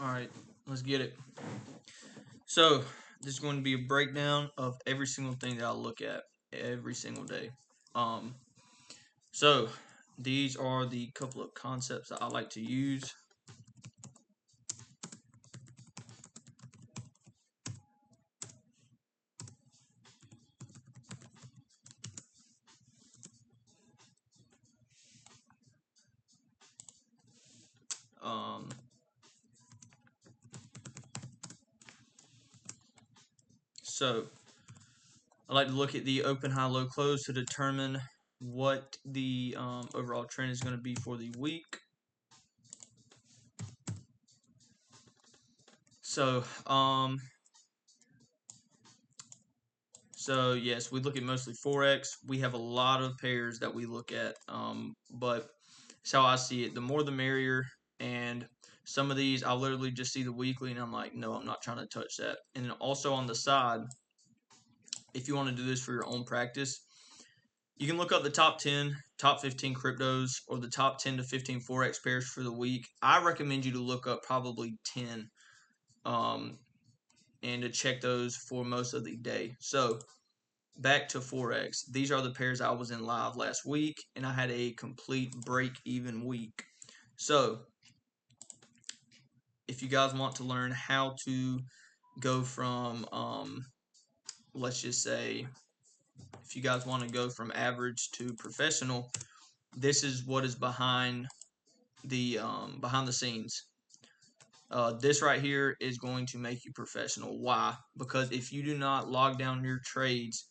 Alright, let's get it. So, this is going to be a breakdown of every single thing that I look at every single day. Um, so, these are the couple of concepts that I like to use. Um, so, I like to look at the open, high, low, close to determine what the overall trend is going to be for the week. So, yes, we look at mostly Forex. We have a lot of pairs that we look at, but it's how I see it. The more the merrier. And some of these, I literally just see the weekly, and I'm like, no, I'm not trying to touch that. And then also on the side, if you want to do this for your own practice, you can look up the top 10, top 15 cryptos, or the top 10 to 15 Forex pairs for the week. I recommend you to look up probably 10 and to check those for most of the day. So, back to Forex. These are the pairs I was in live last week, and I had a complete break-even week. So, if you guys want to learn how to go from, let's just say, if you guys want to go from average to professional, this is what is behind the scenes. This right here is going to make you professional. Why? Because if you do not log down your trades,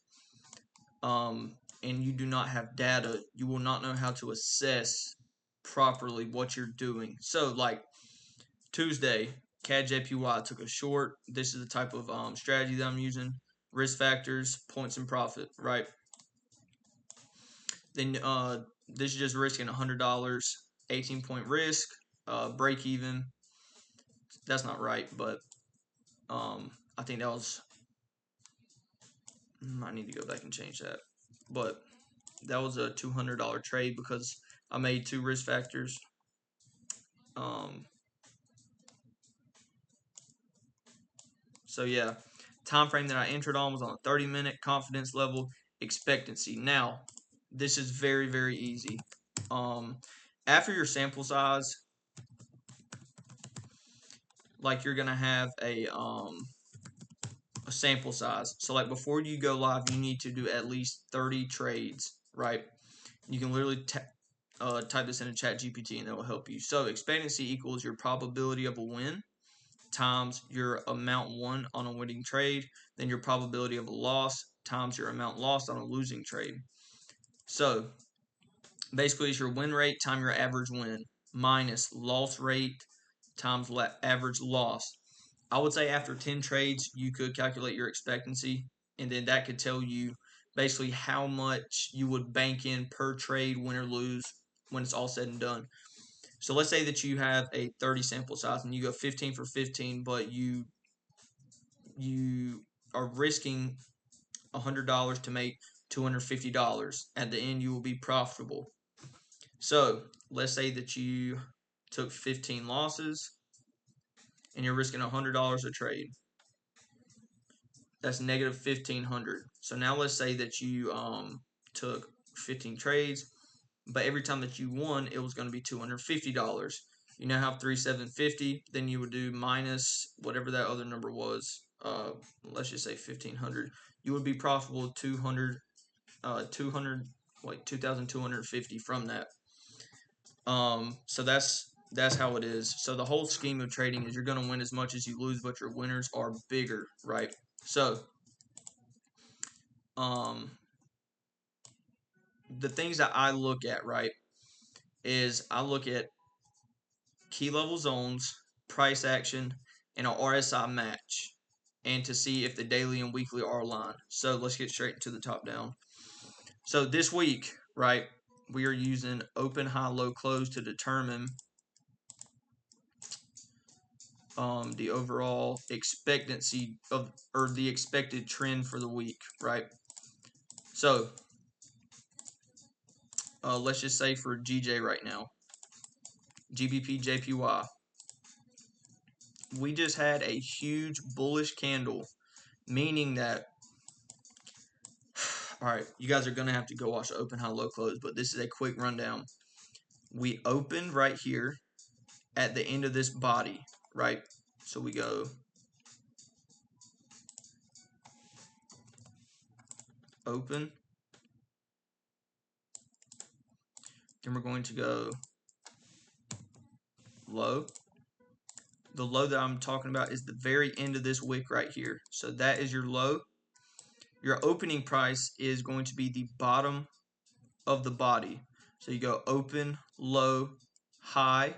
and you do not have data, you will not know how to assess properly what you're doing. So, like Tuesday, CAD JPY took a short. This is the type of strategy that I'm using. Risk factors, points and profit, right? Then this is just risking $100, 18-point risk, break even. That's not right, but I think that was. I need to go back and change that, but that was a $200 trade because I made two risk factors. So yeah, time frame that I entered on was on a 30-minute confidence level expectancy. Now, this is very, very easy. After your sample size, like you're gonna have a sample size. So like before you go live, you need to do at least 30 trades, right? You can literally type this in a chat GPT and it will help you. So expectancy equals your probability of a win times your amount won on a winning trade, then your probability of a loss times your amount lost on a losing trade. So basically, it's your win rate times your average win minus loss rate times average loss. I would say after 10 trades, you could calculate your expectancy, and then that could tell you basically how much you would bank in per trade, win or lose, when it's all said and done. So let's say that you have a 30 sample size and you go 15 for 15, but you are risking $100 to make $250. At the end, you will be profitable. So let's say that you took 15 losses and you're risking $100 a trade. That's negative 1,500. So now let's say that you took 15 trades, but every time that you won, it was going to be $250. You now have 3,750. Then you would do minus whatever that other number was. Let's just say 1,500. You would be profitable 200, 2,250 from that. So that's how it is. So the whole scheme of trading is you're going to win as much as you lose, but your winners are bigger, right? So, the things that I look at, right, is I look at key level zones, price action, and an RSI match, and to see if the daily and weekly are aligned. So let's get straight to the top down. So this week, right, we are using open, high, low, close to determine the overall expectancy of, or the expected trend for the week, right? So let's just say for GJ right now, GBP JPY, we just had a huge bullish candle, meaning that, all right, you guys are going to have to go watch the open, high, low, close, but this is a quick rundown. We opened right here at the end of this body, right? So we go open, then we're going to go low. The low that I'm talking about is the very end of this wick right here. So that is your low. Your opening price is going to be the bottom of the body. So you go open, low, high.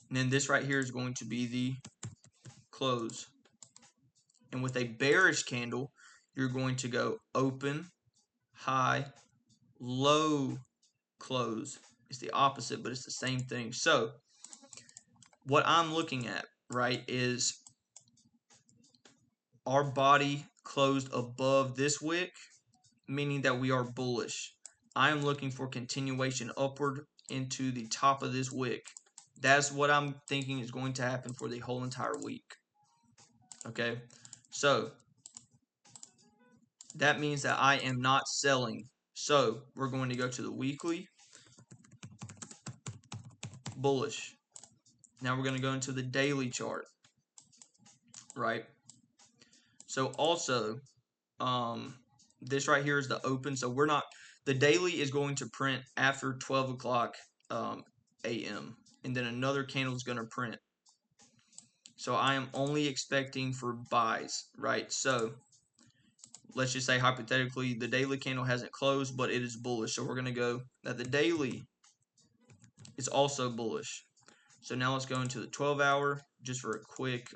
And then this right here is going to be the close. And with a bearish candle, you're going to go open, high, low, close. It's the opposite, but it's the same thing. So what I'm looking at, right, is our body closed above this wick, meaning that we are bullish. I am looking for continuation upward into the top of this wick. That's what I'm thinking is going to happen for the whole entire week. Okay, so that means that I am not selling. So we're going to go to the weekly, bullish. Now we're going to go into the daily chart, right? So also, this right here is the open. So we're not, the daily is going to print after 12 o'clock a.m. And then another candle is going to print. So I am only expecting for buys, right? So let's just say hypothetically the daily candle hasn't closed, but it is bullish. So we're going to go that the daily is also bullish. So now let's go into the 12-hour just for a quick.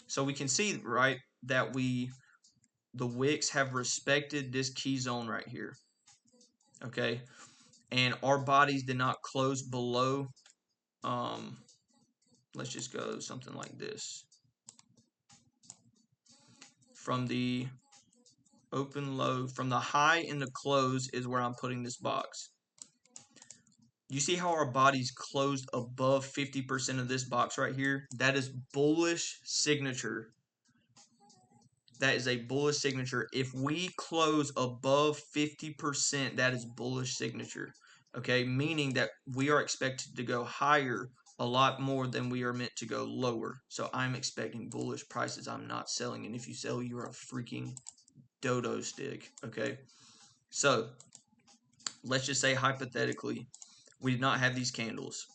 So we can see, right, that the wicks have respected this key zone right here. Okay, and our bodies did not close below. Let's just go something like this. From the open, low, from the high and the close is where I'm putting this box. You see how our bodies closed above 50% of this box right here? That is bullish signature. That is a bullish signature. If we close above 50%, that is bullish signature. Okay, meaning that we are expected to go higher a lot more than we are meant to go lower. So I'm expecting bullish prices. I'm not selling. And if you sell, you're a freaking dodo stick. Okay, so let's just say hypothetically, we did not have these candles.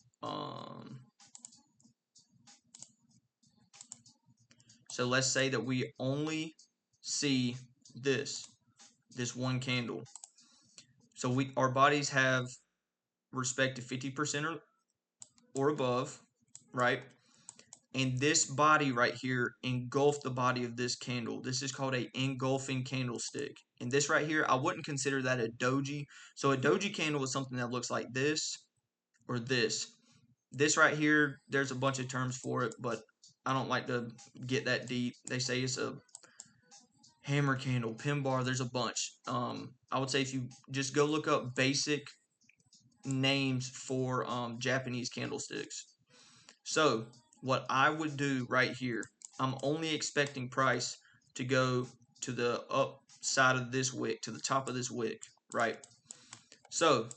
So let's say that we only see this one candle. So our bodies have respected 50% or above, right? And this body right here engulfed the body of this candle. This is called a engulfing candlestick. And this right here, I wouldn't consider that a doji. So a doji candle is something that looks like this or this. This right here, there's a bunch of terms for it, but I don't like to get that deep. They say it's a hammer candle, pin bar, there's a bunch. I would say if you just go look up basic names for Japanese candlesticks. So what I would do right here, I'm only expecting price to go to the up side of this wick, to the top of this wick, right? So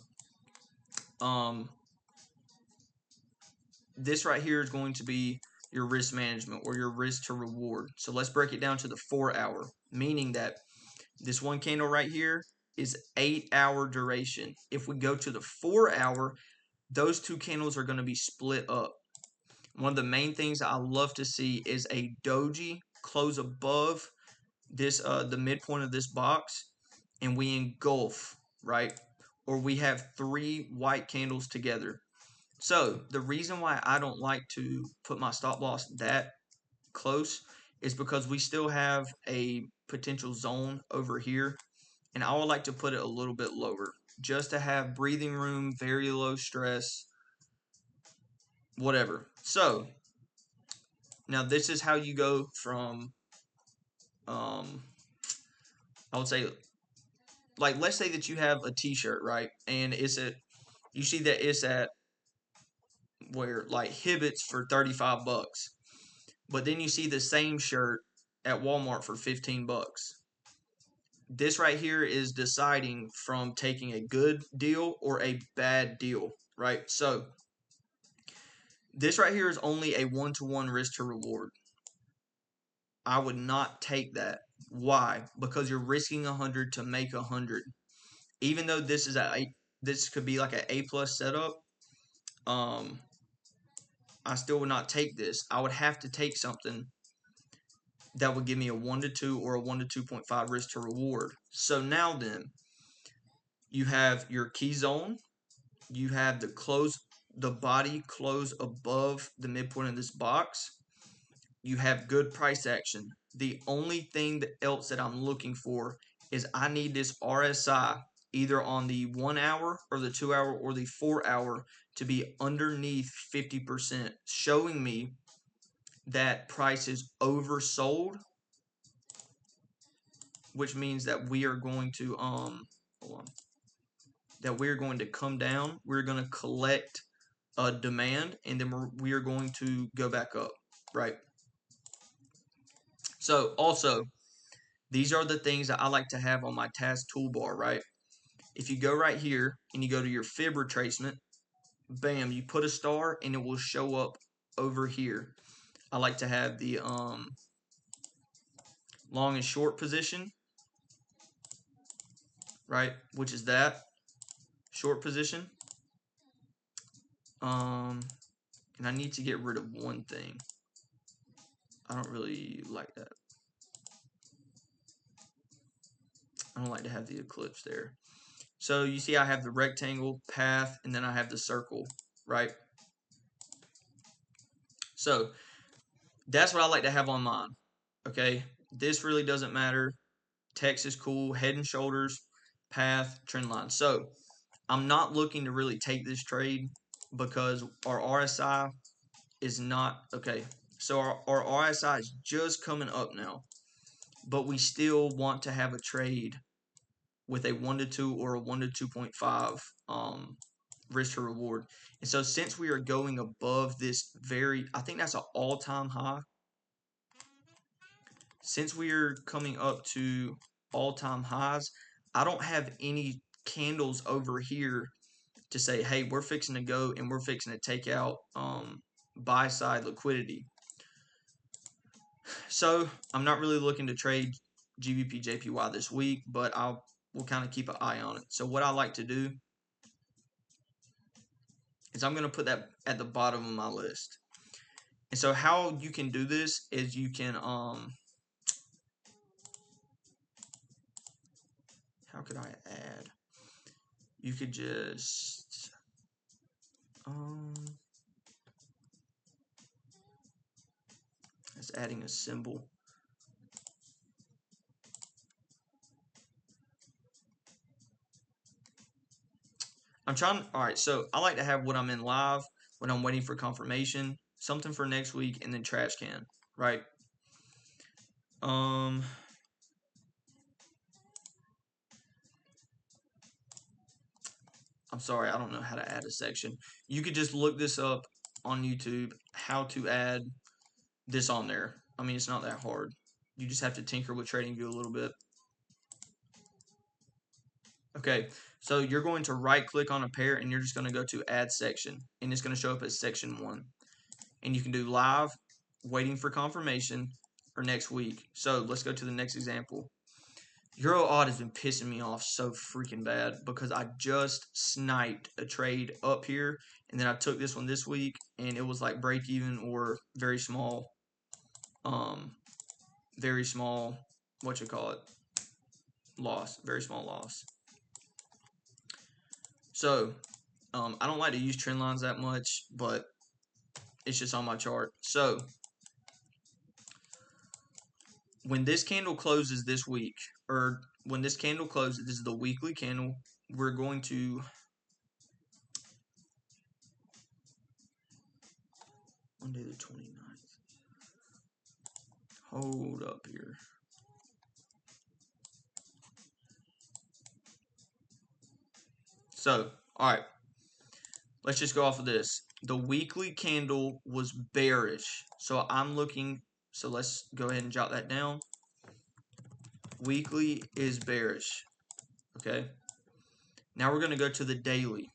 this right here is going to be your risk management or your risk to reward. So let's break it down to the 4-hour, meaning that this one candle right here is 8-hour duration. If we go to the 4-hour, those two candles are going to be split up. One of the main things I love to see is a doji close above this the midpoint of this box, and we engulf, right? Or we have 3 white candles together. So the reason why I don't like to put my stop loss that close is because we still have a potential zone over here, and I would like to put it a little bit lower just to have breathing room, very low stress, whatever. So now this is how you go from I would say, like, let's say that you have a t-shirt, right, and it's at you see that it's at where like Hibbett's for 35 bucks. But then you see the same shirt at Walmart for 15 bucks. This right here is deciding from taking a good deal or a bad deal, right? So this right here is only a 1-to-1 risk to reward. I would not take that. Why? Because you're risking 100 to make 100. Even though this could be like an A plus setup, I still would not take this. I would have to take something that would give me a 1 to 2 or a 1 to 2.5 risk to reward. So now then, you have your key zone, you have the body close above the midpoint of this box, you have good price action. The only thing else that I'm looking for is I need this RSI either on the 1 hour or the 2 hour or the 4 hour to be underneath 50%, showing me that price is oversold, which means that we are going to hold on, that we're going to come down. We're going to collect a demand, and then we are going to go back up, right? So also, these are the things that I like to have on my task toolbar, right? If you go right here and you go to your fib retracement, bam, you put a star and it will show up over here. I like to have the long and short position, right? Which is that short position. And I need to get rid of one thing. I don't really like that. I don't like to have the eclipse there. So you see I have the rectangle, path, and then I have the circle, right? So that's what I like to have on mine, okay? This really doesn't matter. Text is cool, head and shoulders, path, trend line. So I'm not looking to really take this trade because our RSI is not, okay, so our RSI is just coming up now, but we still want to have a trade with a 1 to 2 or a 1 to 2.5 risk to reward. And so since we are going above this I think that's an all-time high. Since we are coming up to all-time highs, I don't have any candles over here to say, hey, we're fixing to go and we're fixing to take out buy side liquidity. So I'm not really looking to trade GBP JPY this week, but we'll kind of keep an eye on it. So what I like to do is I'm going to put that at the bottom of my list. And so how you can do this is you can how could I add? You could just that's adding a symbol. Alright, so I like to have what I'm in live, when I'm waiting for confirmation, something for next week, and then trash can, right? I'm sorry, I don't know how to add a section. You could just look this up on YouTube, how to add this on there. I mean, it's not that hard. You just have to tinker with TradingView a little bit. Okay, so you're going to right click on a pair and you're just going to go to add section, and it's going to show up as section 1. And you can do live, waiting for confirmation, or next week. So let's go to the next example. Euro odd has been pissing me off so freaking bad because I just sniped a trade up here, and then I took this one this week and it was like break even or very small loss, very small loss. So I don't like to use trend lines that much, but it's just on my chart. So when this candle closes this week, or when this candle closes, this is the weekly candle, we're going to Monday the 29th. Hold up here. So, all right. let's just go off of this. The weekly candle was bearish. So I'm looking, so let's go ahead and jot that down. Weekly is bearish. Okay. Now we're going to go to the daily.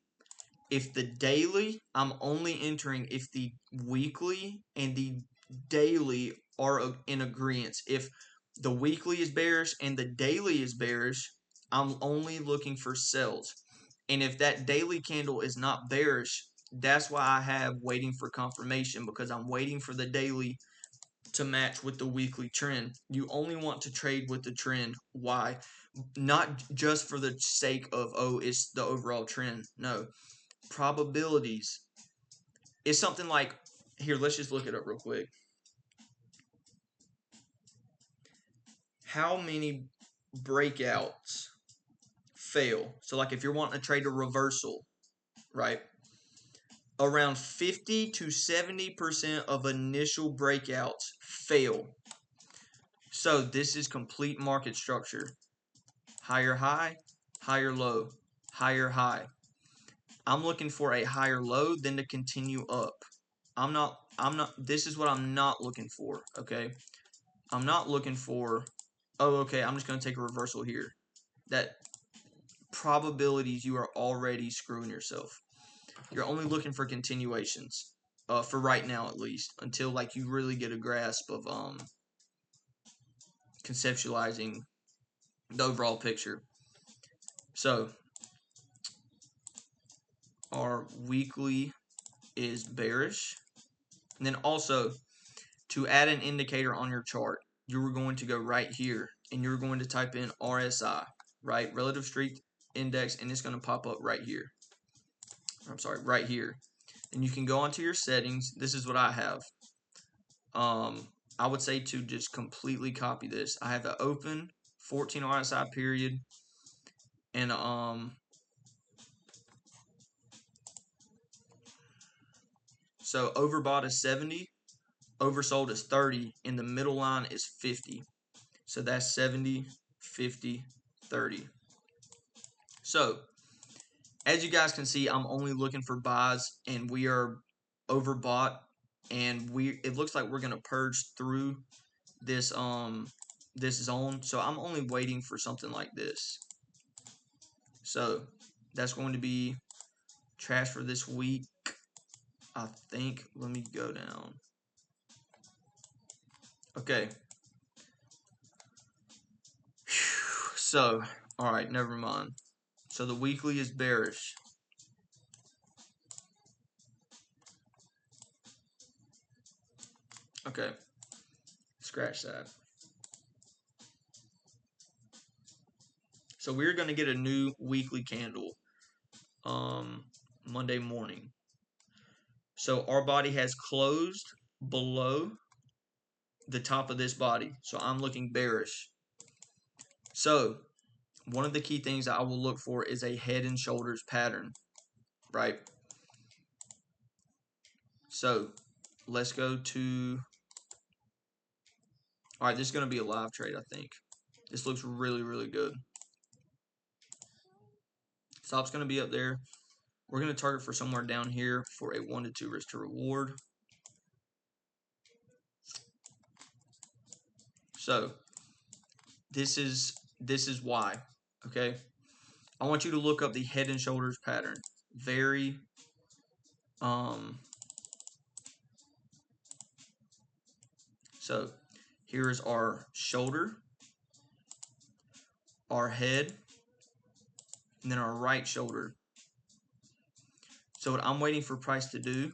If the daily, I'm only entering if the weekly and the daily are in agreement. If the weekly is bearish and the daily is bearish, I'm only looking for sells. And if that daily candle is not bearish, that's why I have waiting for confirmation, because I'm waiting for the daily to match with the weekly trend. You only want to trade with the trend. Why? Not just for the sake of, oh, it's the overall trend. No. Probabilities. It's something like, here, let's just look it up real quick. How many breakouts fail? So like if you're wanting to trade a reversal, right? Around 50 to 70% of initial breakouts fail. So this is complete market structure. Higher high, higher low, higher high. I'm looking for a higher low than to continue up. This is what I'm not looking for, okay? I'm not looking for, oh, okay, I'm just going to take a reversal here. That probabilities, you are already screwing yourself. You're only looking for continuations, for right now at least, until like you really get a grasp of conceptualizing the overall picture. So our weekly is bearish. And then also, to add an indicator on your chart, you're going to go right here and you're going to type in RSI, right? Relative Strength Index, and it's going to pop up right here. I'm sorry, right here. And you can go onto your settings. This is what I have. I would say to just completely copy this. I have an open 14 RSI period, and so overbought is 70, oversold is 30, and the middle line is 50. So that's 70, 50, 30. So as you guys can see, I'm only looking for buys, and we are overbought, and it looks like we're gonna purge through this this zone. So I'm only waiting for something like this. So that's going to be trash for this week, I think. Let me go down. Okay. So, all right, never mind. So the weekly is bearish. Okay. Scratch that. So we're going to get a new weekly candle Monday morning. So our body has closed below the top of this body. So I'm looking bearish. So one of the key things that I will look for is a head and shoulders pattern, right? So let's go to, all right, this is going to be a live trade, I think. This looks really, really good. Stop's going to be up there. We're going to target for somewhere down here for a 1 to 2 risk to reward. So this is why, okay? I want you to look up the head and shoulders pattern. Very so here is our shoulder, our head, and then our right shoulder. So what I'm waiting for price to do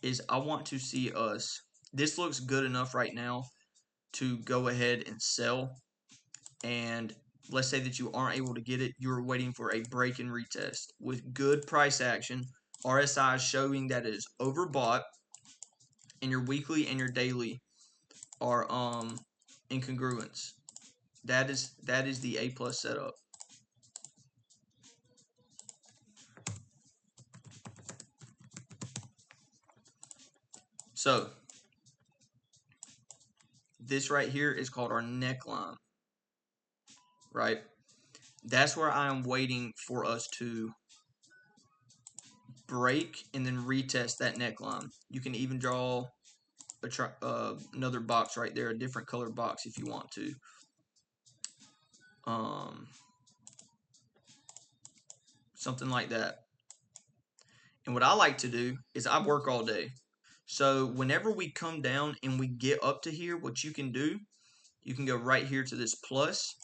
is I want to see us, this looks good enough right now to go ahead and sell. And let's say that you aren't able to get it, you're waiting for a break and retest with good price action. RSI is showing that it is overbought, and your weekly and your daily are in congruence. That is the A plus setup. So this right here is called our neckline, right? That's where I am waiting for us to break and then retest that neckline. You can even draw another box right there, a different colored box if you want to. Something like that. And what I like to do is I work all day. So whenever we come down and we get up to here, what you can do, you can go right here to this plus,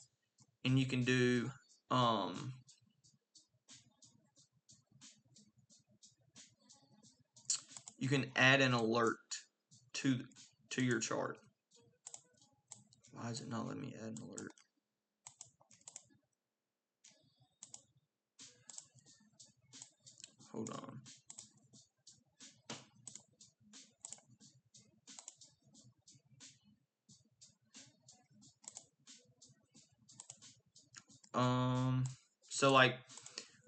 and you can do you can add an alert to your chart. Why is it not letting me add an alert? Hold on. So like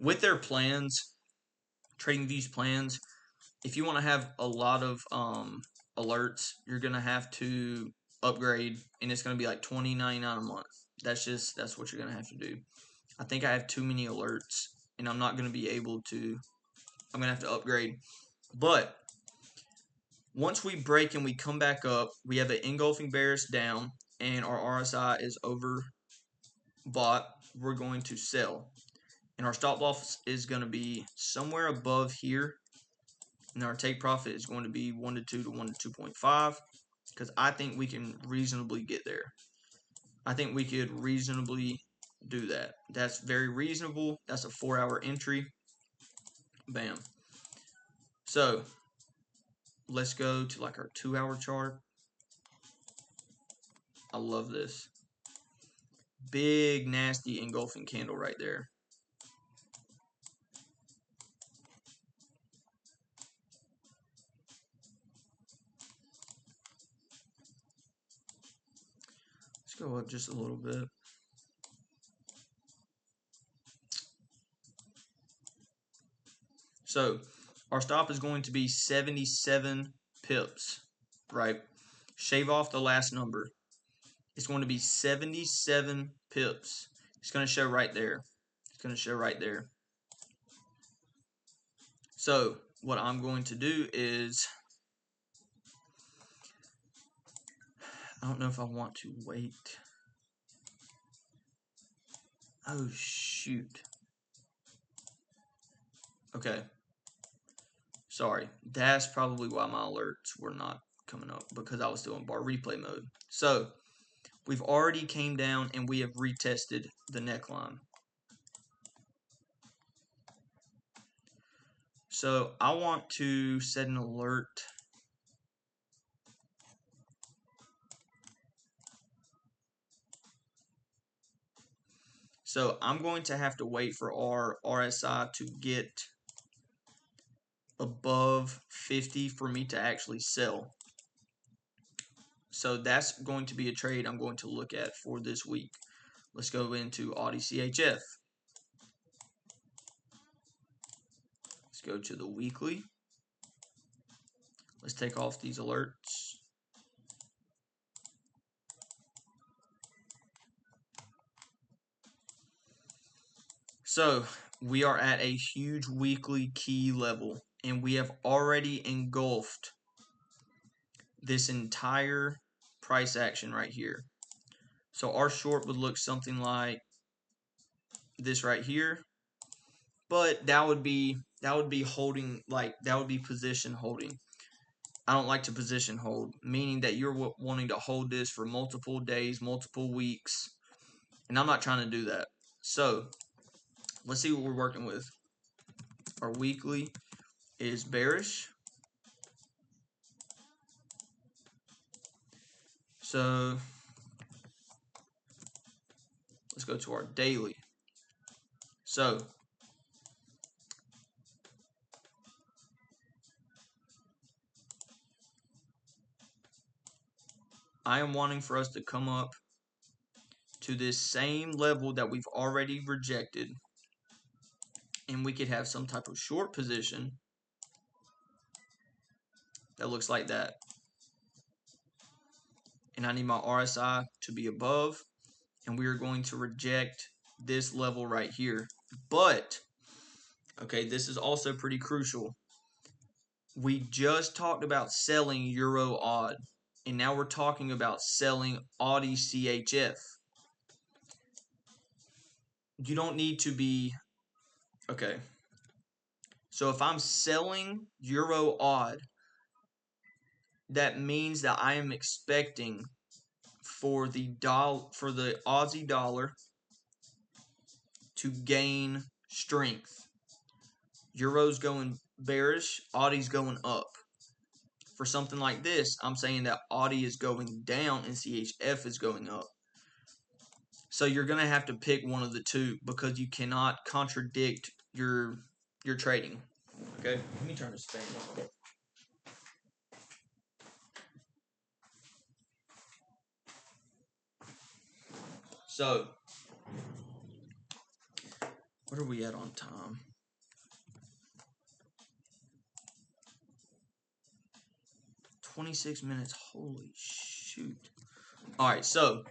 with their plans, TradingView's plans, if you want to have a lot of alerts, you're gonna have to upgrade, and it's gonna be like $20.99 a month. That's what you're gonna have to do. I think I have too many alerts, and I'm not gonna be able to. I'm gonna have to upgrade. But once we break and we come back up, we have an engulfing bearish down, and our RSI is overbought. We're going to sell, and our stop loss is going to be somewhere above here, and our take profit is going to be 1 to 2 to 1 to 2.5, because I think we can reasonably get there. I think we could reasonably do that. That's very reasonable. That's a 4-hour entry. Bam. So let's go to like our 2-hour chart. I love this. Big, nasty engulfing candle right there. Let's go up just a little bit. So our stop is going to be 77 pips, right? Shave off the last number. It's going to be 77 pips. It's going to show right there. It's going to show right there. So what I'm going to do is, I don't know if I want to wait. Oh, shoot. Okay. Sorry. That's probably why my alerts were not coming up, because I was still in bar replay mode. So we've already came down and we have retested the neckline. So I want to set an alert. So I'm going to have to wait for our RSI to get above 50 for me to actually sell. So that's going to be a trade I'm going to look at for this week. Let's go into Audi CHF. Let's go to the weekly. Let's take off these alerts. So we are at a huge weekly key level, and we have already engulfed this entire price action right here. So our short would look something like this right here, but that would be holding, like that would be position holding. I don't like to position hold, meaning that you're wanting to hold this for multiple days, multiple weeks, and I'm not trying to do that. So let's see what we're working with. Our weekly is bearish. So let's go to our daily. So I am wanting for us to come up to this same level that we've already rejected, and we could have some type of short position that looks like that. And I need my RSI to be above, and we are going to reject this level right here. But Okay, this is also pretty crucial. We just talked about selling Euro odd, and now we're talking about selling Audi CHF. You don't need to be, okay. So if I'm selling Euro odd, that means that I am expecting for the Aussie dollar to gain strength. Euro's going bearish, Audi's going up. For something like this, I'm saying that Audi is going down and CHF is going up. So you're going to have to pick one of the two because you cannot contradict your trading. Okay, let me turn this fan on. So, what are we at on time? 26 minutes. Holy shoot. All right, so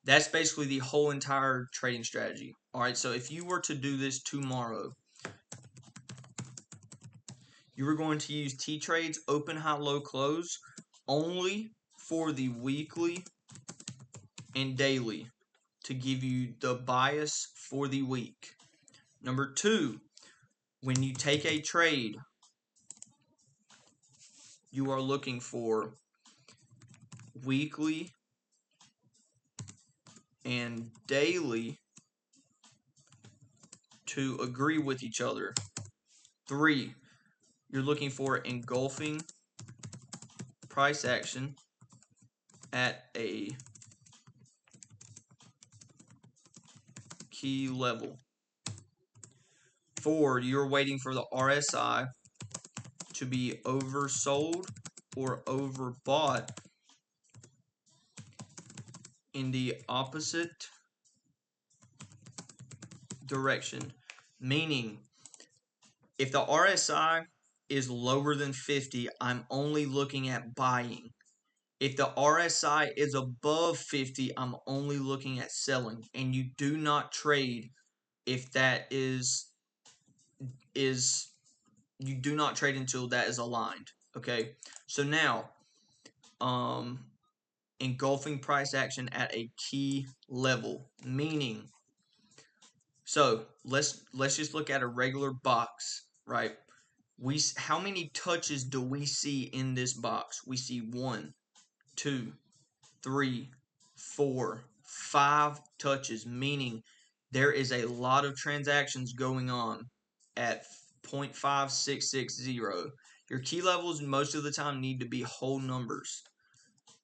that's basically the whole entire trading strategy. All right, so if you were to do this tomorrow, you were going to use T-Trades open, high, low, close only for the weekly and daily to give you the bias for the week. Number two, when you take a trade, you are looking for weekly and daily to agree with each other. Three, you're looking for engulfing price action at a key level. Four, you're waiting for the RSI to be oversold or overbought in the opposite direction. Meaning, if the RSI is lower than 50, I'm only looking at buying. If the RSI is above 50, I'm only looking at selling. And you do not trade if that is you do not trade until that is aligned. Okay, so now engulfing price action at a key level, meaning, so let's just look at a regular box, right? How many touches do we see in this box? We see 1, 2, 3, 4, 5 touches, meaning there is a lot of transactions going on at 0.5660. Your key levels most of the time need to be whole numbers.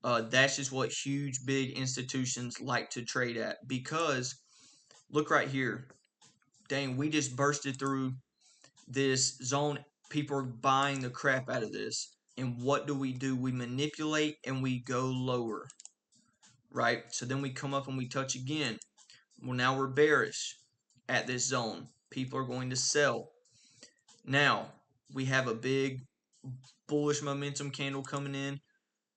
That's just what huge, big institutions like to trade at, because look right here. Dang, we just bursted through this zone. People are buying the crap out of this. And what do? We manipulate and we go lower, right? So then we come up and we touch again. Well, now we're bearish at this zone. People are going to sell. Now, we have a big bullish momentum candle coming in.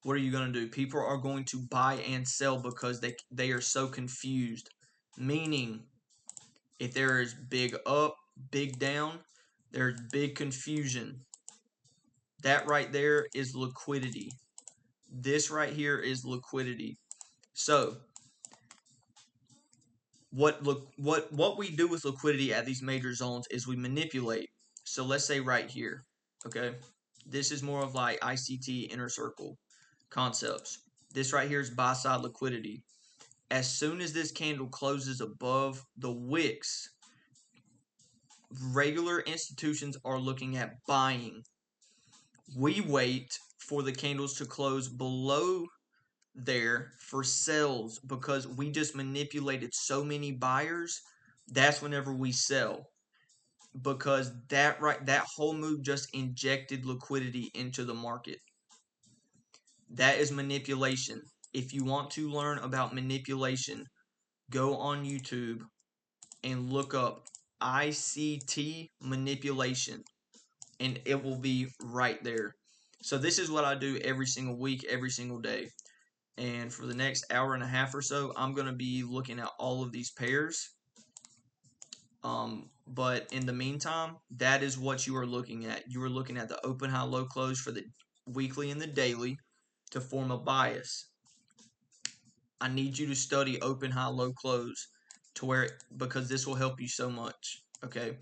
What are you going to do? People are going to buy and sell because they are so confused. Meaning, if there is big up, big down, there's big confusion. That right there is liquidity. This right here is liquidity. So, what we do with liquidity at these major zones is we manipulate. So let's say right here, okay? This is more of like ICT inner circle concepts. This right here is buy side liquidity. As soon as this candle closes above the wicks, regular institutions are looking at buying. We wait for the candles to close below there for sales because we just manipulated so many buyers. That's whenever we sell, because that whole move just injected liquidity into the market. That is manipulation. If you want to learn about manipulation, go on YouTube and look up ICT manipulation, and it will be right there. So this is what I do every single week, every single day. And for the next hour and a half or so, I'm going to be looking at all of these pairs. But in the meantime, that is what you are looking at. You are looking at the open, high, low, close for the weekly and the daily to form a bias. I need you to study open, high, low, close to where, because this will help you so much. Okay.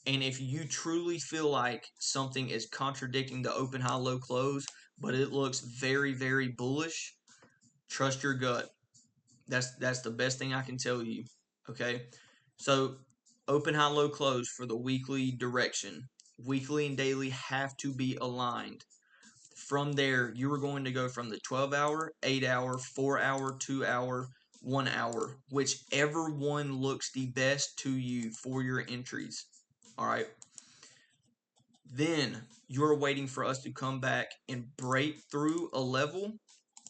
And if you truly feel like something is contradicting the open, high, low, close, but it looks very, very bullish, trust your gut. That's the best thing I can tell you. Okay. So open, high, low, close for the weekly direction. Weekly and daily have to be aligned. From there, you are going to go from the 12-hour, 8-hour, 4-hour, 2-hour, 1 hour, whichever one looks the best to you for your entries. All right. Then you're waiting for us to come back and break through a level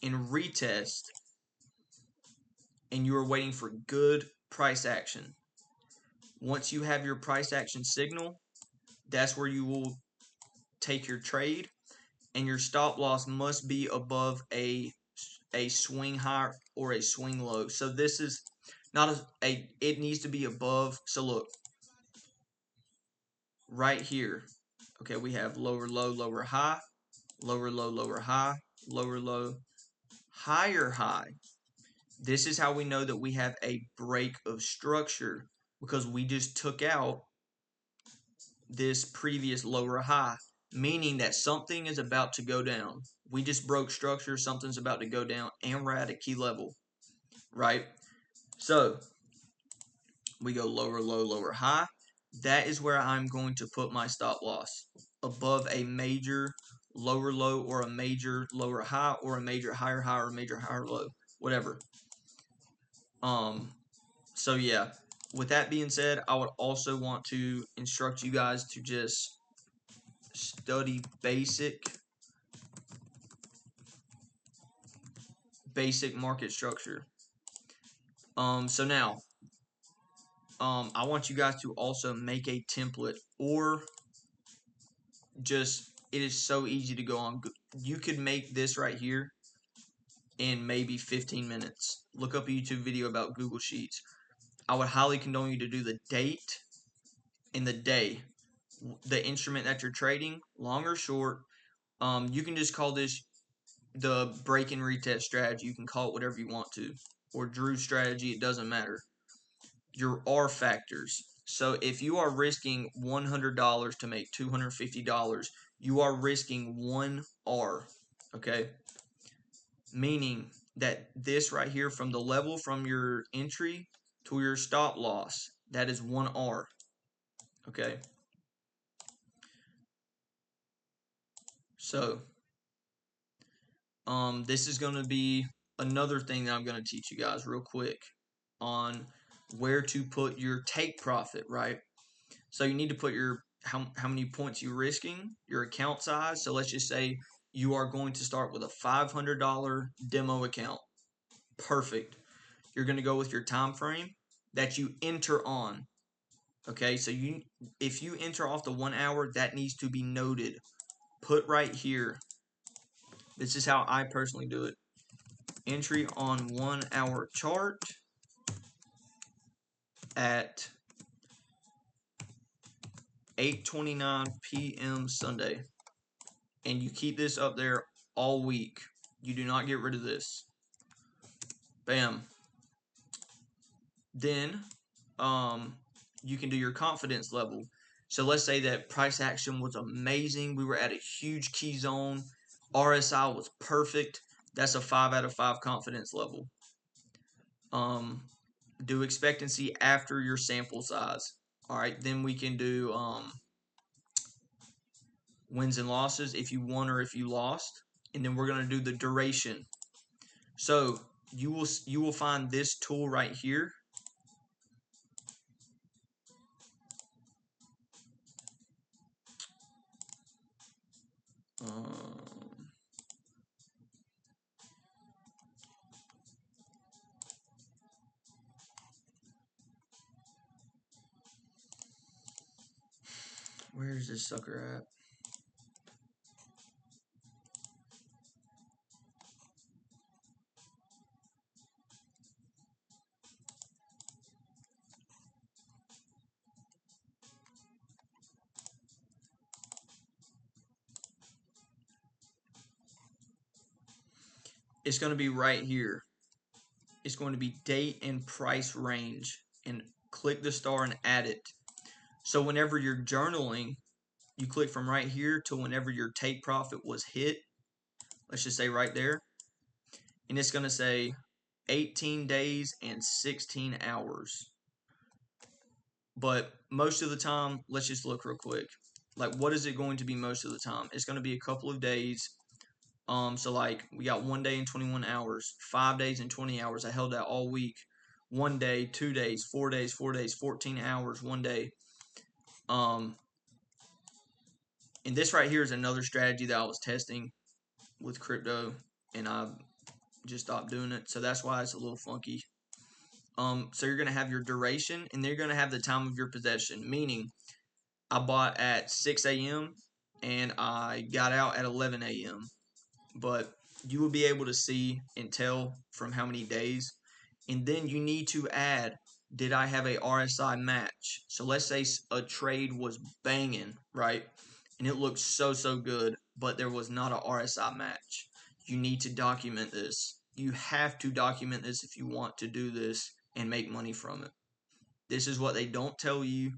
and retest, and you are waiting for good price action. Once you have your price action signal, that's where you will take your trade, and your stop loss must be above a swing high or a swing low. So this is not it needs to be above. So look, right here, okay, we have lower low, lower high, lower low, lower high, lower low, higher high. This is how we know that we have a break of structure, because we just took out this previous lower high, meaning that something is about to go down. We just broke structure, something's about to go down, and we're at a key level, right? So we go lower low, lower high. That is where I'm going to put my stop loss, above a major lower low or a major lower high or a major higher high or a major higher low, whatever. So yeah, with that being said, I would also want to instruct you guys to just study basic market structure. So now, I want you guys to also make a template, or just, it is so easy to go on. You could make this right here in maybe 15 minutes. Look up a YouTube video about Google Sheets. I would highly condone you to do the date and the day, the instrument that you're trading, long or short. You can just call this the break and retest strategy. You can call it whatever you want to, or Drew strategy. It doesn't matter. Your R factors. So if you are risking $100 to make $250, you are risking 1 R. Okay, meaning that this right here, from the level from your entry to your stop loss, that is 1 R. Okay, so this is going to be another thing that I'm going to teach you guys real quick on where to put your take profit, right? So you need to put your how many points you're risking, your account size. So let's just say you are going to start with a $500 demo account. Perfect. You're going to go with your time frame that you enter on. Okay, so if you enter off the 1 hour, that needs to be noted. Put right here. This is how I personally do it. Entry on 1 hour chart at 8:29 p.m. Sunday. And you keep this up there all week. You do not get rid of this. Bam. Then you can do your confidence level. So let's say that price action was amazing. We were at a huge key zone. RSI was perfect. That's a 5 out of 5 confidence level. Do expectancy after your sample size. All right, then we can do wins and losses, if you won or if you lost, and then we're going to do the duration. So you will find this tool right here. Where's this sucker at? it's going to be right here. It's going to be date and price range, and click the star and add it. So whenever you're journaling, you click from right here to whenever your take profit was hit. Let's just say right there. And it's going to say 18 days and 16 hours. But most of the time, let's just look real quick. Like, what is it going to be most of the time? It's going to be a couple of days. So like we got 1 day and 21 hours, 5 days and 20 hours. I held that all week. 1 day, 2 days, 4 days, 4 days, 14 hours, 1 day. And this right here is another strategy that I was testing with crypto, and I just stopped doing it. So that's why it's a little funky. So you're gonna have your duration, and then you're gonna have the time of your possession. Meaning, I bought at 6 a.m. and I got out at 11 a.m. But you will be able to see and tell from how many days. And then you need to add, did I have a RSI match? So let's say a trade was banging, right? And it looked so good, but there was not a RSI match. You need to document this. You have to document this if you want to do this and make money from it. This is what they don't tell you.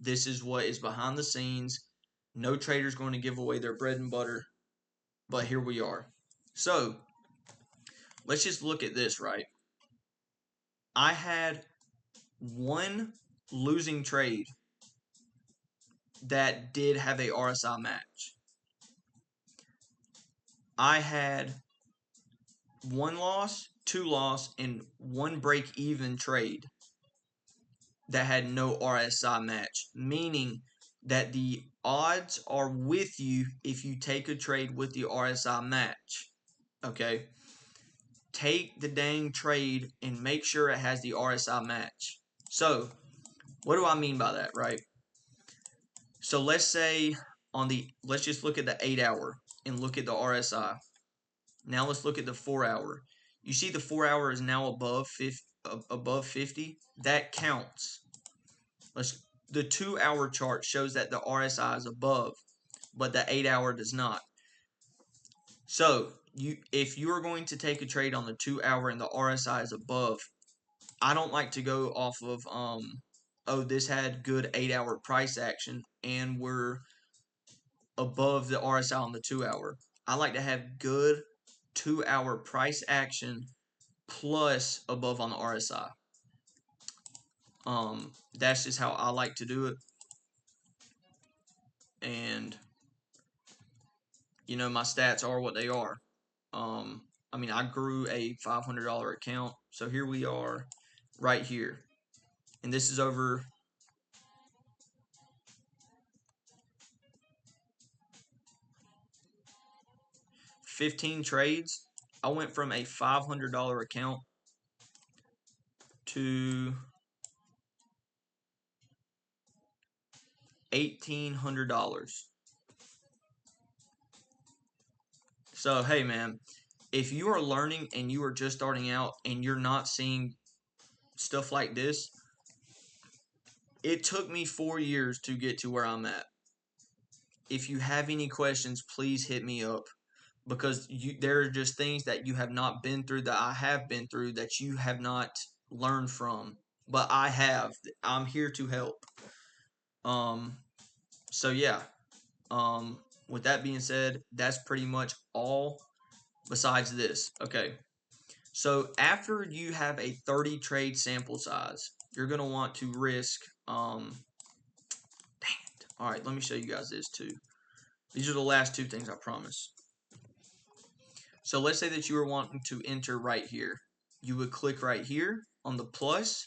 This is what is behind the scenes. No trader's going to give away their bread and butter, but here we are. So let's just look at this, right? I had one losing trade that did have a RSI match. I had one loss, two loss, and one break-even trade that had no RSI match, meaning that the odds are with you if you take a trade with the RSI match. Okay? Take the dang trade and make sure it has the RSI match. So, what do I mean by that, right? So let's say let's just look at the 8 hour and look at the RSI. Now let's look at the 4 hour. You see the 4 hour is now above 50. That counts. The 2 hour chart shows that the RSI is above, but the 8 hour does not. So if you are going to take a trade on the 2 hour and the RSI is above, I don't like to go off of oh, this had good 8 hour price action and we're above the RSI on the 2 hour. I like to have good 2 hour price action plus above on the RSI. That's just how I like to do it. And you know, my stats are what they are. I mean, I grew a $500 account. So here we are right here. And this is over 15 trades. I went from a $500 account to $1,800. So, hey man, if you are learning and you are just starting out and you're not seeing stuff like this, it took me 4 years to get to where I'm at. If you have any questions, please hit me up, because there are just things that you have not been through that I have been through that you have not learned from, but I have. I'm here to help. So yeah. With that being said, that's pretty much all besides this. Okay. So after you have a 30 trade sample size, you're going to want to risk, dang it. All right, let me show you guys this too. These are the last two things, I promise. So let's say that you were wanting to enter right here. You would click right here on the plus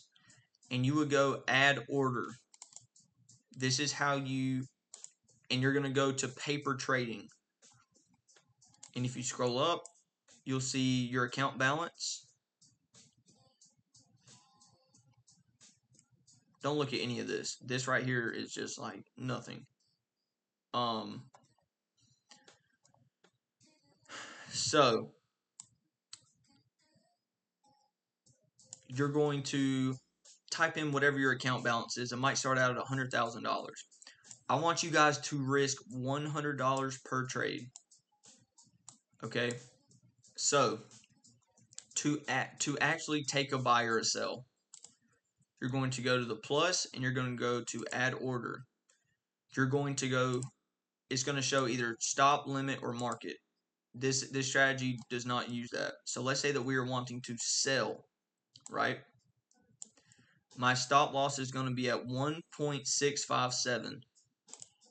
and you would go add order. This is how and you're going to go to paper trading. And if you scroll up, you'll see your account balance. Don't look at any of this. This right here is just like nothing. So you're going to type in whatever your account balance is. It might start out at $100,000. I want you guys to risk $100 per trade. Okay, so to actually take a buy or a sell, you're going to go to the plus and you're going to go to add order. You're going to go, it's going to show either stop, limit, or market. This strategy does not use that. So let's say that we are wanting to sell, right? My stop loss is going to be at 1.657.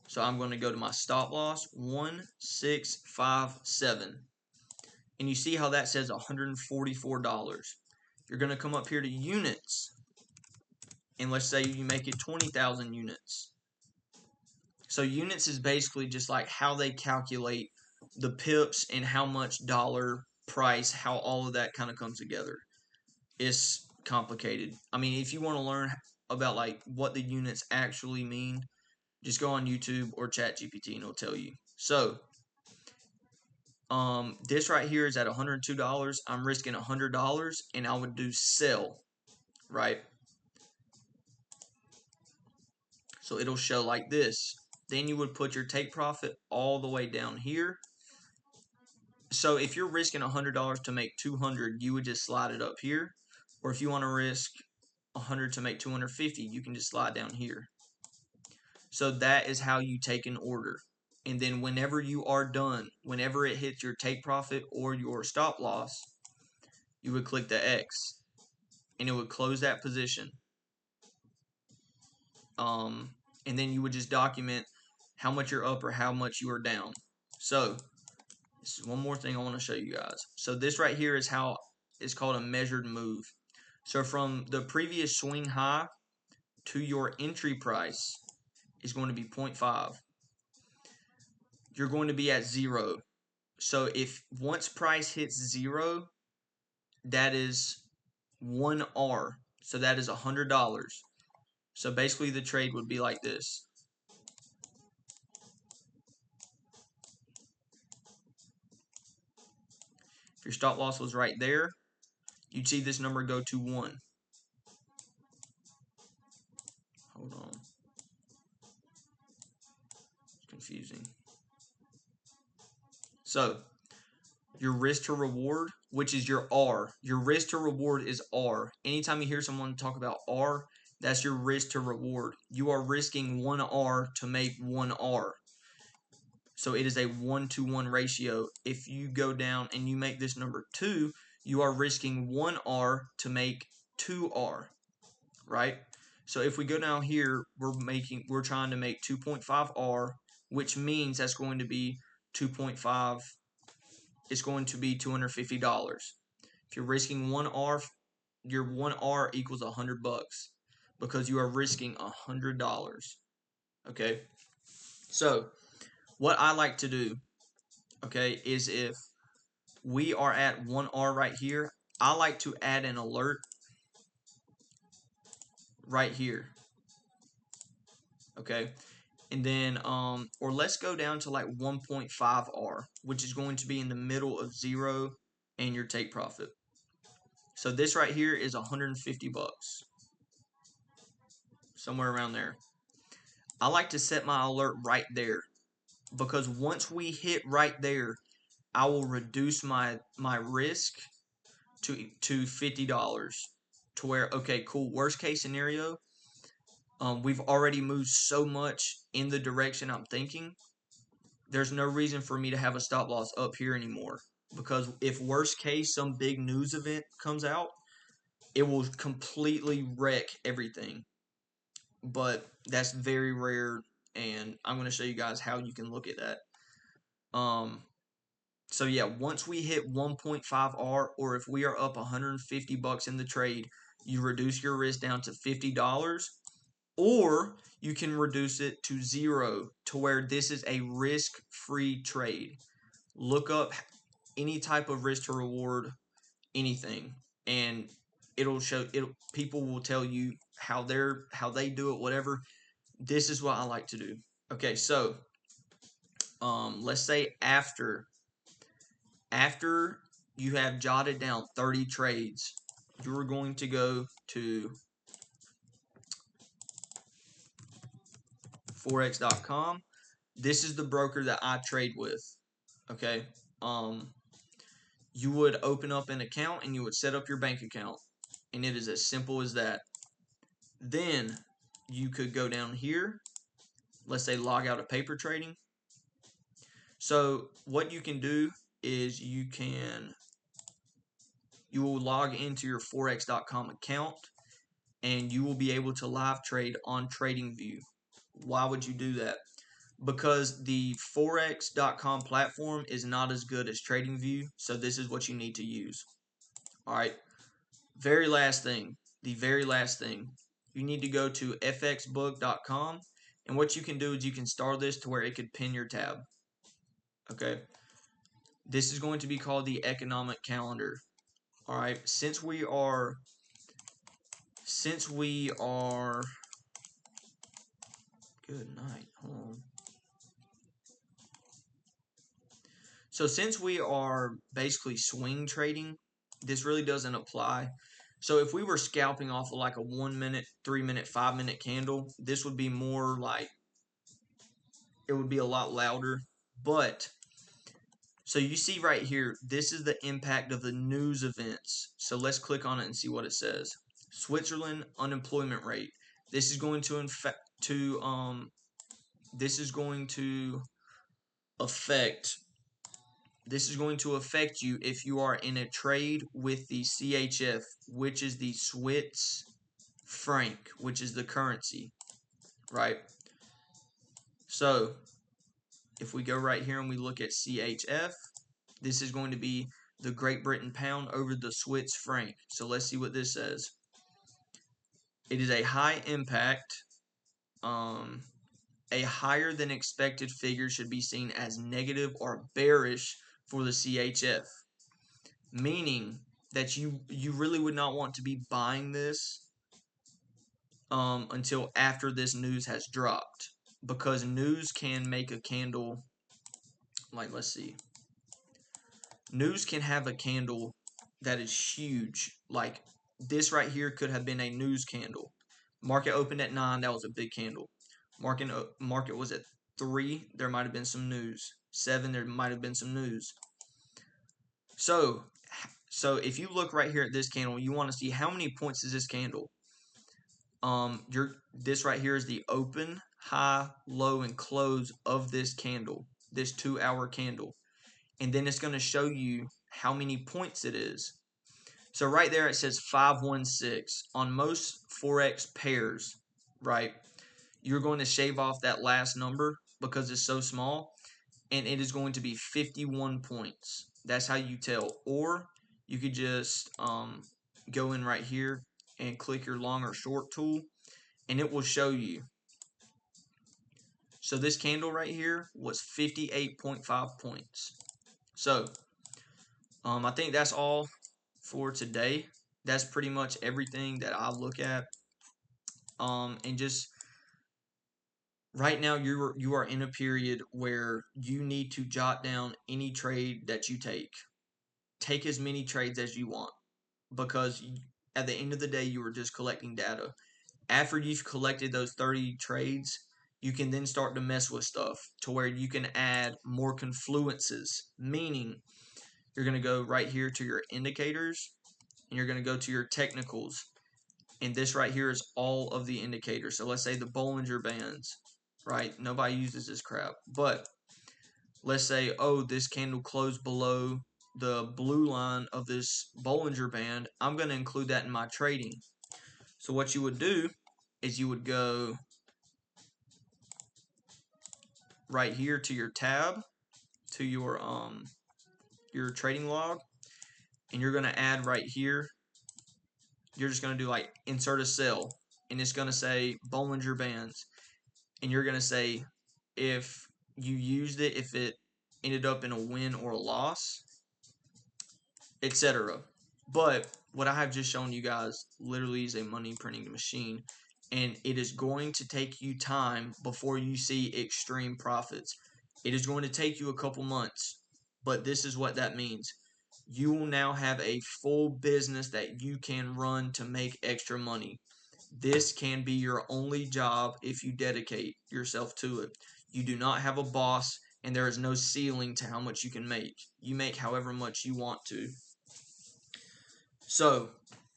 So I'm going to go to my stop loss, 1657. And you see how that says $144. You're going to come up here to units. And let's say you make it 20,000 units. So units is basically just like how they calculate the pips and how much dollar price, how all of that kind of comes together. It's complicated. I mean, if you want to learn about like what the units actually mean, just go on YouTube or ChatGPT and it'll tell you. So, this right here is at $102. I'm risking $100 and I would do sell, right? So it'll show like this. Then you would put your take profit all the way down here. So if you're risking $100 to make 200, you would just slide it up here. Or if you want to risk 100 to make 250, you can just slide down here. So that is how you take an order. And then whenever you are done, whenever it hits your take profit or your stop loss, you would click the X and it would close that position. And then you would just document how much you're up or how much you are down. So this is one more thing I want to show you guys. So this right here is how it's called a measured move. So from the previous swing high to your entry price is going to be 0.5. You're going to be at 0. So if once price hits 0, that is 1R. So that is $100. So basically the trade would be like this. If your stop loss was right there, you'd see this number go to 1. Hold on. It's confusing. So your risk to reward, which is your R. Your risk to reward is R. Anytime you hear someone talk about R, that's your risk to reward. You are risking 1R to make 1R. So it is a 1-to-1 ratio. If you go down and you make this number 2, you are risking 1R to make 2R, right? So if we go down here, we're trying to make 2.5R, which means that's going to be 2.5. It's going to be $250. If you're risking 1R, your 1R equals $100 because you are risking $100. Okay, so what I like to do, okay, is if we are at 1R right here, I like to add an alert right here. Okay, and then or let's go down to like 1.5R, which is going to be in the middle of 0 and your take profit. So this right here is $150, somewhere around there. I like to set my alert right there because once we hit right there, I will reduce my risk to $50 to where, okay, cool, worst case scenario, we've already moved so much in the direction I'm thinking. There's no reason for me to have a stop loss up here anymore because if worst case some big news event comes out, it will completely wreck everything. But that's very rare, and I'm going to show you guys how you can look at that. So yeah, once we hit 1.5R, or if we are up $150 in the trade, you reduce your risk down to $50, or you can reduce it to 0 to where this is a risk-free trade. Look up any type of risk to reward, anything, and it'll show it. People will tell you how they do it, whatever. This is what I like to do. Okay, so let's say after you have jotted down 30 trades, you're going to go to Forex.com. This is the broker that I trade with. Okay. you would open up an account and you would set up your bank account. And it is as simple as that. Then you could go down here, let's say log out of paper trading. So what you can do is you will log into your forex.com account and you will be able to live trade on TradingView. Why would you do that? Because the forex.com platform is not as good as TradingView, so this is what you need to use. All right. Very last thing, the very last thing, you need to go to fxbook.com, and what you can do is you can star this to where it could pin your tab. Okay. This is going to be called the economic calendar. All right. Since we are good night. Hold on. So since we are basically swing trading, this really doesn't apply. So if we were scalping off of like a 1 minute, 3 minute, 5 minute candle, this would be more like, it would be a lot louder. But so you see right here, this is the impact of the news events. So let's click on it and see what it says. Switzerland unemployment rate. This is going to this is going to affect you if you are in a trade with the CHF, which is the Swiss franc, which is the currency, right? So if we go right here and we look at CHF, this is going to be the Great Britain pound over the Swiss franc. So let's see what this says. It is a high impact. A higher than expected figure should be seen as negative or bearish for the CHF, meaning that you really would not want to be buying this until after this news has dropped, because news can make a candle, like, let's see, news can have a candle that is huge. Like this right here could have been a news candle. Market opened at 9, that was a big candle. Market was at 3, there might have been some news. 7, there might have been some news. So if you look right here at this candle, you want to see how many points is this candle. This right here is the open, high, low, and close of this candle, this 2-hour candle. And then it's going to show you how many points it is. So right there it says 516. On most Forex pairs, right, you're going to shave off that last number because it's so small, and it is going to be 51 points. That's how you tell. Or you could just go in right here and click your long or short tool, and it will show you. So this candle right here was 58.5 points. So I think that's all for today. That's pretty much everything that I look at. And just right now you are in a period where you need to jot down any trade that you take. Take as many trades as you want, because at the end of the day you are just collecting data. After you've collected those 30 trades, you can then start to mess with stuff to where you can add more confluences, meaning you're going to go right here to your indicators and you're going to go to your technicals, and this right here is all of the indicators. So let's say the Bollinger Bands, right? Nobody uses this crap, but let's say, oh, this candle closed below the blue line of this Bollinger Band. I'm going to include that in my trading. So what you would do is you would go right here to your tab, to your trading log, and you're going to add right here. You're just going to do like insert a sell, and it's going to say Bollinger Bands, and you're going to say if you used it, if it ended up in a win or a loss, etc. But what I have just shown you guys literally is a money printing machine, and it is going to take you time before you see extreme profits. It is going to take you a couple months, but this is what that means. You will now have a full business that you can run to make extra money. This can be your only job if you dedicate yourself to it. You do not have a boss and there is no ceiling to how much you can make. You make however much you want to. So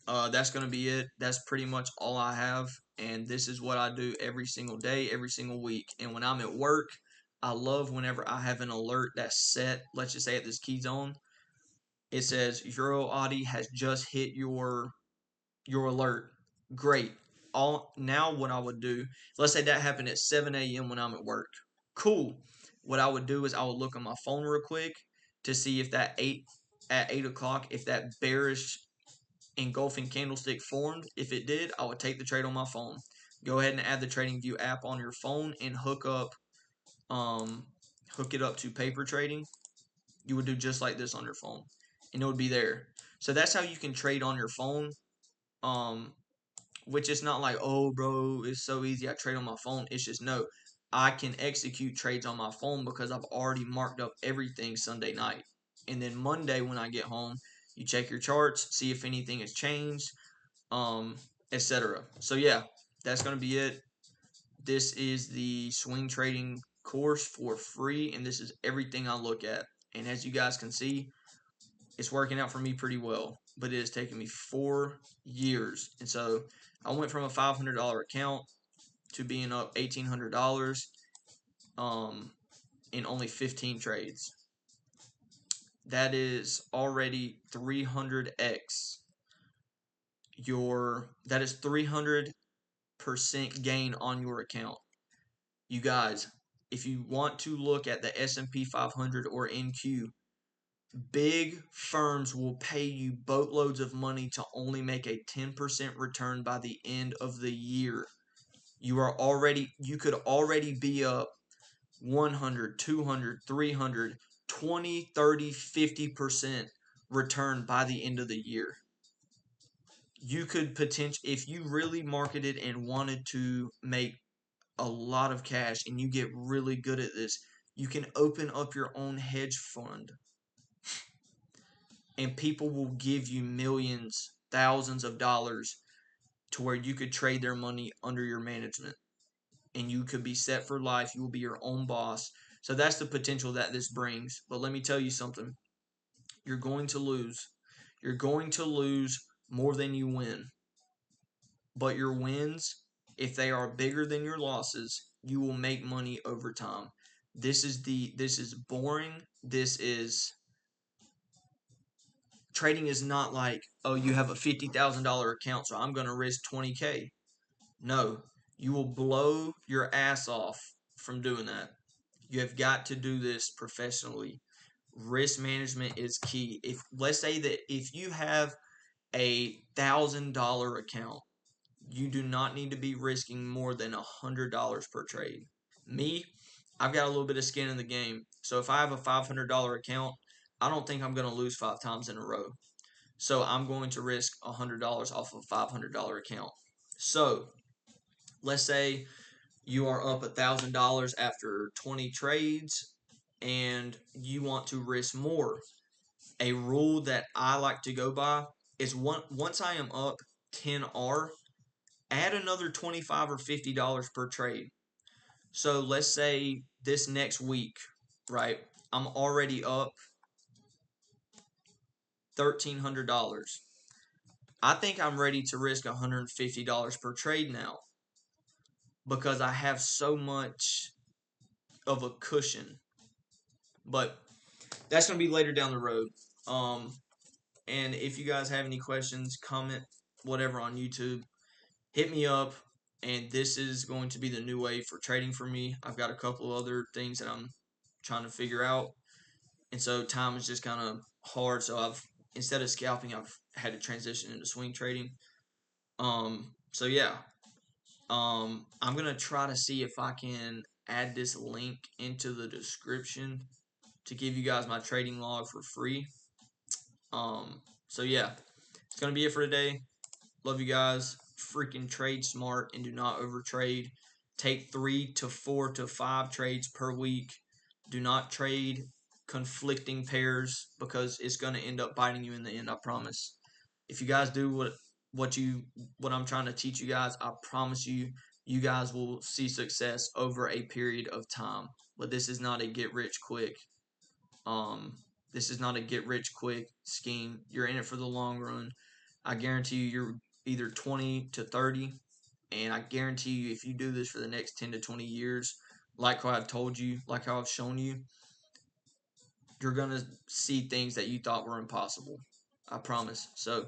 that's going to be it. That's pretty much all I have. And this is what I do every single day, every single week. And when I'm at work, I love whenever I have an alert that's set. Let's just say at this key zone, it says Euro Audi has just hit your alert. Great. All now what I would do, let's say that happened at 7 a.m. when I'm at work. Cool. What I would do is I would look on my phone real quick to see if that 8 o'clock, if that bearish engulfing candlestick formed. If it did, I would take the trade on my phone. Go ahead and add the TradingView app on your phone and hook it up to paper trading. You would do just like this on your phone, and it would be there. So that's how you can trade on your phone. Which is not like, oh, bro, it's so easy. I trade on my phone. It's just no, I can execute trades on my phone because I've already marked up everything Sunday night. And then Monday when I get home, you check your charts, see if anything has changed, etc. So yeah, that's gonna be it. This is the swing trading course for free, and this is everything I look at. And as you guys can see, it's working out for me pretty well, but it has taken me 4 years. And so I went from a $500 account to being up $1,800 in only 15 trades. That is already 300x that is 300% gain on your account. You guys, if you want to look at the S&P 500 or NQ, big firms will pay you boatloads of money to only make a 10% return by the end of the year. You could already be up 100, 200, 300, 20, 30, 50% return by the end of the year. You could if you really marketed and wanted to make a lot of cash and you get really good at this, you can open up your own hedge fund. And people will give you millions, thousands of dollars to where you could trade their money under your management. And you could be set for life. You will be your own boss. So that's the potential that this brings. But let me tell you something. You're going to lose. You're going to lose more than you win. But your wins, if they are bigger than your losses, you will make money over time. This is boring. Trading is not like, oh, you have a $50,000 account, so I'm going to risk 20K. No, you will blow your ass off from doing that. You have got to do this professionally. Risk management is key. Let's say that if you have $1,000 account, you do not need to be risking more than $100 per trade. Me, I've got a little bit of skin in the game. So if I have a $500 account, I don't think I'm going to lose 5 times in a row. So I'm going to risk $100 off of a $500 account. So let's say you are up $1,000 after 20 trades and you want to risk more. A rule that I like to go by is once I am up 10R, add another $25 or $50 per trade. So let's say this next week, right? I'm already up $1,300. I think I'm ready to risk $150 per trade now because I have so much of a cushion. But that's going to be later down the road. And if you guys have any questions, comment, whatever on YouTube, hit me up. And this is going to be the new way for trading for me. I've got a couple other things that I'm trying to figure out. And so time is just kind of hard. So instead of scalping, I've had to transition into swing trading. So yeah, I'm gonna try to see if I can add this link into the description to give you guys my trading log for free. So yeah, it's gonna be it for today. Love you guys. Freaking trade smart and do not overtrade. Take 3 to 4 to 5 trades per week. Do not trade conflicting pairs because it's gonna end up biting you in the end. I promise. If you guys do what I'm trying to teach you guys, I promise you you guys will see success over a period of time. But this is not a get rich quick. Um, this is not a get rich quick scheme. You're in it for the long run. I guarantee you, you're either 20 to 30, and I guarantee you, if you do this for the next 10 to 20 years, like how I've told you, like how I've shown you, you're gonna see things that you thought were impossible. I promise. So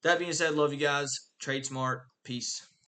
that being said, love you guys. Trade smart. Peace.